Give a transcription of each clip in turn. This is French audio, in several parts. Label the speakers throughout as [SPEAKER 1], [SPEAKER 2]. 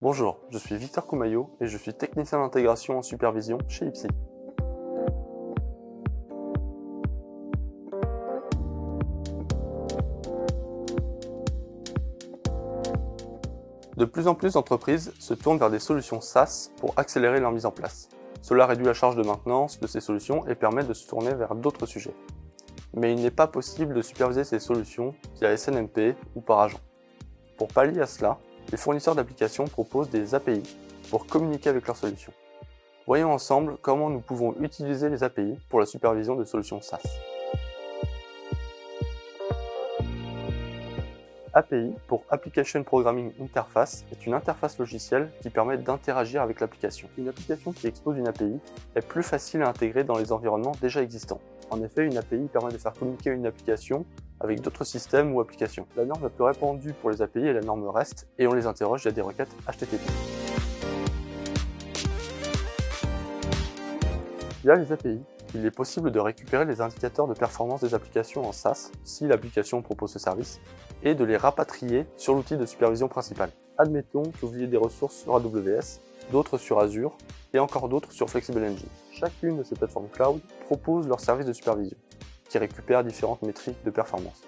[SPEAKER 1] Bonjour, je suis Victor Koumayo et je suis technicien d'intégration en supervision chez Ipsi. De plus en plus d'entreprises se tournent vers des solutions SaaS pour accélérer leur mise en place. Cela réduit la charge de maintenance de ces solutions et permet de se tourner vers d'autres sujets. Mais il n'est pas possible de superviser ces solutions via SNMP ou par agent. Pour pallier à cela, les fournisseurs d'applications proposent des API pour communiquer avec leurs solutions. Voyons ensemble comment nous pouvons utiliser les API pour la supervision de solutions SaaS. API pour Application Programming Interface est une interface logicielle qui permet d'interagir avec l'application. Une application qui expose une API est plus facile à intégrer dans les environnements déjà existants. En effet, une API permet de faire communiquer une application avec d'autres systèmes ou applications. La norme la plus répandue pour les API est la norme REST et on les interroge via des requêtes HTTP. Via les API, il est possible de récupérer les indicateurs de performance des applications en SaaS, si l'application propose ce service, et de les rapatrier sur l'outil de supervision principal. Admettons que vous ayez des ressources sur AWS, d'autres sur Azure, et encore d'autres sur Flexible Engine. Chacune de ces plateformes cloud propose leur service de supervision, qui récupère différentes métriques de performance.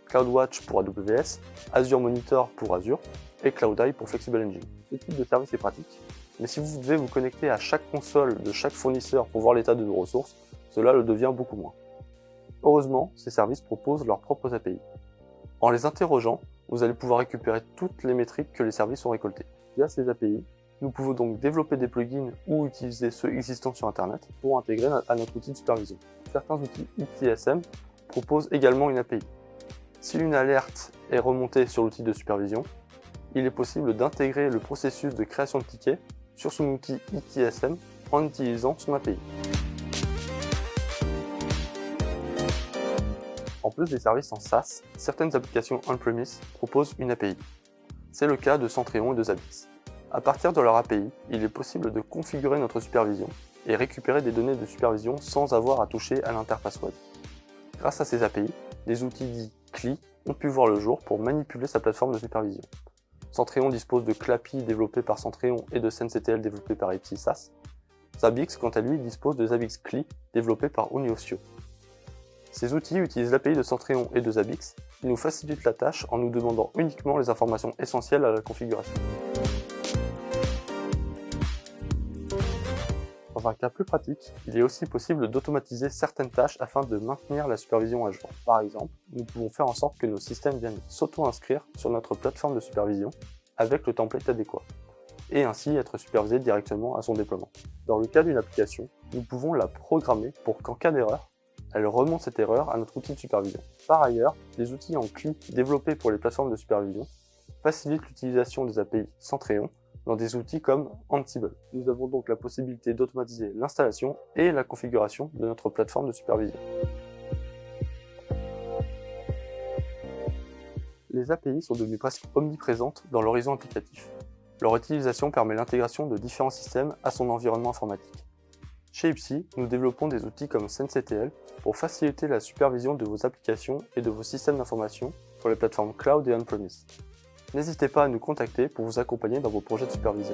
[SPEAKER 1] CloudWatch pour AWS, Azure Monitor pour Azure, et CloudEye pour Flexible Engine. Ce type de service est pratique, mais si vous devez vous connecter à chaque console de chaque fournisseur pour voir l'état de vos ressources, cela le devient beaucoup moins. Heureusement, ces services proposent leurs propres API. En les interrogeant, vous allez pouvoir récupérer toutes les métriques que les services ont récoltées. Via ces API, nous pouvons donc développer des plugins ou utiliser ceux existants sur Internet pour intégrer à notre outil de supervision. Certains outils ITSM proposent également une API. Si une alerte est remontée sur l'outil de supervision, il est possible d'intégrer le processus de création de tickets sur son outil ITSM en utilisant son API. En plus des services en SaaS, certaines applications on-premise proposent une API. C'est le cas de Centrion et de Zabbix. À partir de leur API, il est possible de configurer notre supervision et récupérer des données de supervision sans avoir à toucher à l'interface web. Grâce à ces API, des outils dits CLI ont pu voir le jour pour manipuler sa plateforme de supervision. Centrion dispose de Clapi développé par Centrion et de SenseTL développé par Ipsi SaaS. Zabbix, quant à lui, dispose de Zabbix CLI développé par Uniosio. Ces outils utilisent l'API de Centrion et de Zabbix. Ils nous facilitent la tâche en nous demandant uniquement les informations essentielles à la configuration. Dans un cas plus pratique, il est aussi possible d'automatiser certaines tâches afin de maintenir la supervision à jour. Par exemple, nous pouvons faire en sorte que nos systèmes viennent s'auto-inscrire sur notre plateforme de supervision avec le template adéquat, et ainsi être supervisés directement à son déploiement. Dans le cas d'une application, nous pouvons la programmer pour qu'en cas d'erreur, elle remonte cette erreur à notre outil de supervision. Par ailleurs, les outils en CLI développés pour les plateformes de supervision facilitent l'utilisation des API Centrion dans des outils comme Ansible. Nous avons donc la possibilité d'automatiser l'installation et la configuration de notre plateforme de supervision. Les API sont devenues presque omniprésentes dans l'horizon applicatif. Leur utilisation permet l'intégration de différents systèmes à son environnement informatique. Chez Ipsi, nous développons des outils comme SenseTL pour faciliter la supervision de vos applications et de vos systèmes d'information sur les plateformes cloud et on-premise. N'hésitez pas à nous contacter pour vous accompagner dans vos projets de supervision.